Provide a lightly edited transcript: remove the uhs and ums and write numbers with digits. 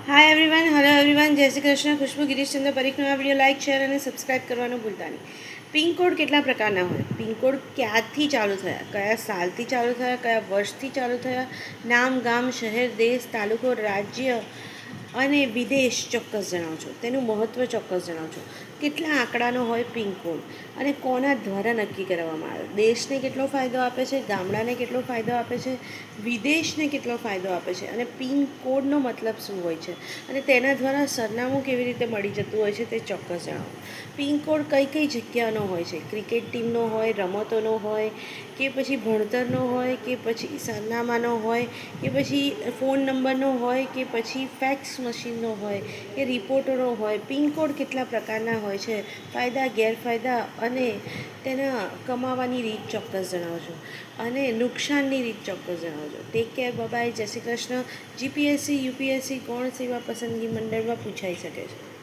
Hi everyone, hello everyone, જય શ્રી કૃષ્ણ. ખુશ્બુ ગિરીશચંદ્ર પરીખનો આ video like, share અને સબસ્ક્રાઇબ કરવાનું ભૂલતા નહીં. પિનકોડ કેટલા પ્રકારના હોય? પિનકોડ ક્યાંથી ચાલુ થયા, કયા સાલથી ચાલુ થયા, કયા વર્ષથી ચાલુ થયા, નામ, ગામ, શહેર, દેશ, તાલુકો, રાજ્ય અને વિદેશ ચોક્કસ જણાવજો. તેનું મહત્ત્વ ચોક્કસ જણાવજો. કેટલા આંકડાનો હોય પિનકોડ અને કોના દ્વારા નક્કી કરવામાં આવે? દેશને કેટલો ફાયદો આપે છે, ગામડાને કેટલો ફાયદો આપે છે, વિદેશને કેટલો ફાયદો આપે છે, અને પિનકોડનો મતલબ શું હોય છે, અને તેના દ્વારા સરનામું કેવી રીતે મળી જતું હોય છે તે ચોક્કસ જણાવો. પિનકોડ કઈ કઈ જગ્યાનો હોય છે? ક્રિકેટ ટીમનો હોય, રમતોનો હોય, કે પછી ભણતરનો હોય, કે પછી સરનામાનો હોય, કે પછી ફોન નંબરનો હોય, કે પછી ફેક્સ મશીનનો હોય, કે રિપોર્ટરો હોય? પિનકોડ કેટલા પ્રકારના હોય છે? ફાયદા, ગેરફાયદા અને તેના કમાવાની રીત ચોક્કસ જણાવજો, અને નુકસાનની રીત ચોક્કસ જણાવજો. ટેક કેર, બાય, જય શ્રી કૃષ્ણ. જીપીએસસી, યુપીએસસી, ગૌણ સેવા પસંદગી મંડળમાં પૂછાઈ શકે છે.